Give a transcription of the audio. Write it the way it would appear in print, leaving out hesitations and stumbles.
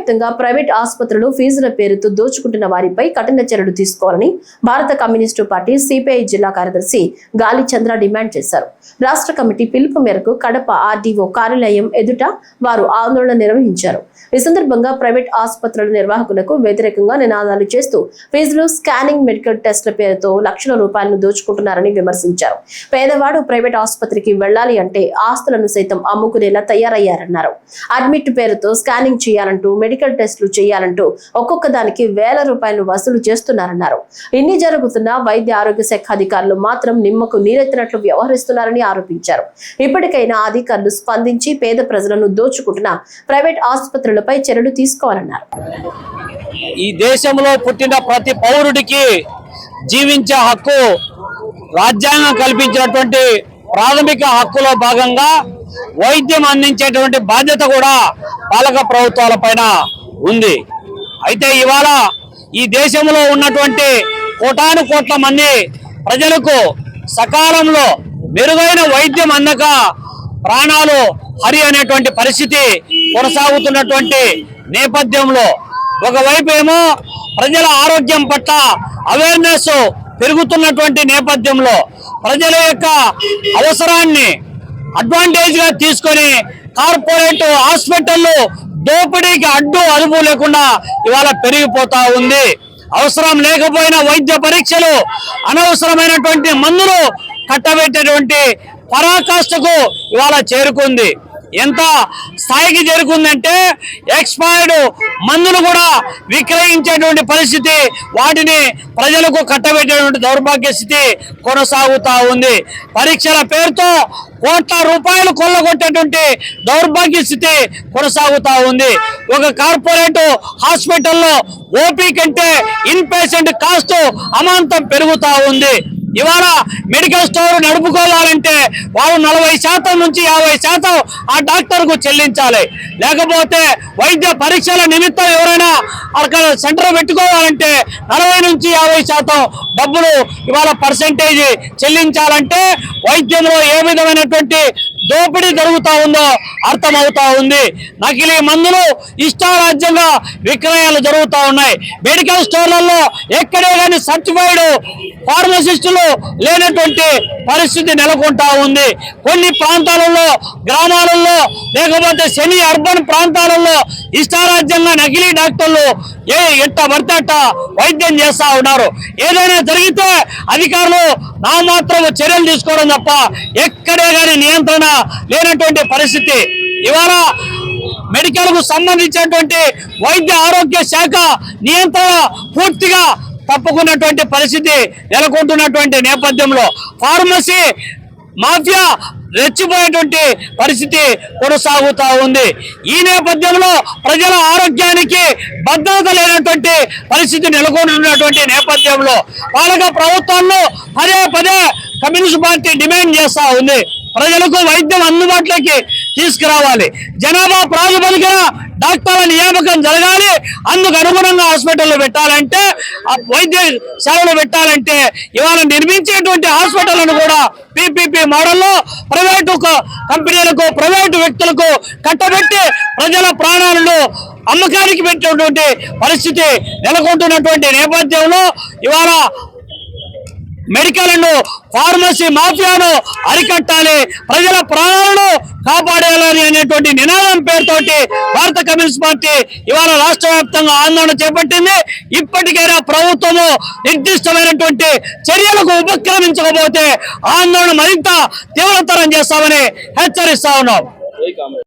వ్యాప్తంగా ప్రైవేట్ ఆసుపత్రులు ఫీజుల పేరుతో దోచుకుంటున్న వారిపై కఠిన చర్యలు తీసుకోవాలని భారత కమ్యూనిస్టు పార్టీ సిపిఐ జిల్లా కార్యదర్శి గాలి చంద్ర డిమాండ్ చేశారు. రాష్ట్ర కమిటీ పిలుపు మేరకు కడప ఆర్డీఓ కార్యాలయం ఎదుట వారు ఆందోళన నిర్వహించారు. ఈ సందర్భంగా ప్రైవేట్ ఆసుపత్రుల నిర్వాహకులకు వ్యతిరేకంగా నినాదాలు చేస్తూ ఫీజులు, స్కానింగ్, మెడికల్ టెస్టుల పేరుతో లక్షల రూపాయలను దోచుకుంటున్నారని విమర్శించారు. పేదవాడు ప్రైవేట్ ఆసుపత్రికి వెళ్లాలి అంటే ఆస్తులను సైతం అమ్ముకునేలా తయారయ్యారన్నారు. అడ్మిట్ పేరుతో స్కానింగ్ చేయాలంటూ, మెడికల్ టెస్టులు చేయాలంటూ ఒక్కొక్క దానికి వేల రూపాయలు వసూలు చేస్తున్నారన్నారు. ఇన్ని జరుగుతున్న వైద్య ఆరోగ్య శాఖ అధికారులు మాత్రం నిమ్మకు నీరెత్తినట్లు వ్యవహరిస్తున్నారని ఆరోపించారు. ఇప్పటికైనా అధికారులు స్పందించి పేద ప్రజలను దోచుకుంటున్న ప్రైవేట్ ఆసుపత్రులపై చర్యలు తీసుకోవాలన్నారు. ఈ దేశంలో పుట్టిన ప్రతి పౌరుడికి జీవించే హక్కు రాజ్యాంగం కల్పించినటువంటి ప్రాథమిక హక్కులో భాగంగా వైద్యం అందించేటువంటి బాధ్యత కూడా పాలక ప్రభుత్వాల పైన ఉంది. అయితే ఇవాళ ఈ దేశంలో ఉన్నటువంటి కోటాను కోట్ల మంది ప్రజలకు సకాలంలో మెరుగైన వైద్యం అందక ప్రాణాలు హరి అనేటువంటి పరిస్థితి కొనసాగుతున్నటువంటి నేపథ్యంలో ఒకవైపు ఏమో ప్రజల ఆరోగ్యం పట్ల అవేర్నెస్ పెరుగుతున్నటువంటి నేపథ్యంలో ప్రజల యొక్క అవసరాన్ని అడ్వాంటేజ్ గా తీసుకొని కార్పొరేట్ హాస్పిటళ్లు దోపిడీకి అడ్డు అదుపు లేకుండా ఇవాళ పెరిగిపోతా ఉంది. అవసరం లేకపోయినా వైద్య పరీక్షలు, అనవసరమైనటువంటి మందులు కట్టబెట్టేటువంటి పరాకాష్ఠకు ఇవాళ చేరుకుంది. ఎంత స్థాయికి చేరుకుందంటే ఎక్స్పైర్డ్ మందులు కూడా విక్రయించేటువంటి పరిస్థితి, వాటిని ప్రజలకు కట్టబెట్టేటువంటి దౌర్భాగ్య స్థితి కొనసాగుతా ఉంది. పరీక్షల పేరుతో కోట్ల రూపాయలు కొల్లగొట్టేటువంటి దౌర్భాగ్య స్థితి కొనసాగుతా ఉంది. ఒక కార్పొరేట్ హాస్పిటల్లో ఓపీ కంటే ఇన్ పేషెంట్ కాస్ట్ అమాంతం పెరుగుతా ఉంది. ఇవాళ మెడికల్ స్టోర్ నడుపుకోవాలంటే వారు 40% నుంచి 50% ఆ డాక్టర్ కు చెల్లించాలి. లేకపోతే వైద్య పరీక్షల నిమిత్తం ఎవరైనా అక్కడ సెంటర్ పెట్టుకోవాలంటే 40 నుంచి 50% డబ్బులు ఇవాళ పర్సెంటేజ్ చెల్లించాలంటే వైద్యంలో ఏ విధమైనటువంటి దోపిడీ జరుగుతా ఉందో అర్థమవుతా ఉంది. నకిలీ మందులు ఇష్టారాజ్యంగా విక్రయాలు జరుగుతూ ఉన్నాయి. మెడికల్ స్టోర్లలో ఎక్కడే కానీ సర్టిఫైడ్ ఫార్మసిస్టులు లేనటువంటి పరిస్థితి నెలకొంటా ఉంది. కొన్ని ప్రాంతాలలో, గ్రామాలలో, లేకపోతే సెమీ అర్బన్ ప్రాంతాలలో ఇష్టారాజ్యంగా నకిలీ డాక్టర్లు ఎట్ట పడితే అట్ట వైద్యం చేస్తా ఉన్నారు. ఏదైనా జరిగితే అధికారులు నామాత్రం చర్యలు తీసుకోవడం తప్ప ఎక్కడే కానీ నియంత్రణ లేనటువంటి పరిస్థితి. ఇవాళ మెడికల్ కు సంబంధించినటువంటి వైద్య ఆరోగ్య శాఖ నియంత్రణ పూర్తిగా తప్పుకున్నటువంటి పరిస్థితి నెలకొంటున్నటువంటి నేపథ్యంలో ఫార్మసీ మాఫియా రెచ్చిపోయేటువంటి పరిస్థితి కొనసాగుతా ఉంది. ఈ నేపథ్యంలో ప్రజల ఆరోగ్యానికి భద్రత లేనటువంటి పరిస్థితి నెలకొంటున్నటువంటి నేపథ్యంలో పాలక ప్రభుత్వాల్లో పదే కమ్యూనిస్ట్ పార్టీ డిమాండ్ చేస్తా ఉంది. ప్రజలకు వైద్యం అందుబాటులోకి తీసుకురావాలి. జనాభా ప్రాతిపదికన డాక్టర్ల నియామకం జరగాలి. అందుకు అనుగుణంగా హాస్పిటల్లో పెట్టాలంటే, వైద్య సేవలు పెట్టాలంటే ఇవాళ నిర్మించేటువంటి హాస్పిటళ్లను కూడా పీపీపీ మోడల్లో ప్రైవేటు కంపెనీలకు, ప్రైవేటు వ్యక్తులకు కట్టబెట్టి ప్రజల ప్రాణాలను అమ్మకానికి పెట్టేటువంటి పరిస్థితి నెలకొంటున్నటువంటి నేపథ్యంలో ఇవాళ మెడికల్ అండ్ ఫార్మసీ మాఫియాను అరికట్టాలి, ప్రజల ప్రాణాలను కాపాడాలని అనేటువంటి నినాదం పేరుతోటి భారత కమ్యూనిస్ట్ పార్టీ ఇవాళ రాష్ట్ర వ్యాప్తంగా ఆందోళన చేపట్టింది. ఇప్పటికైనా ప్రభుత్వము నిర్దిష్టమైనటువంటి చర్యలకు ఉపక్రమించకపోతే ఆందోళన మరింత తీవ్రతరం చేస్తామని హెచ్చరిస్తా ఉన్నాం.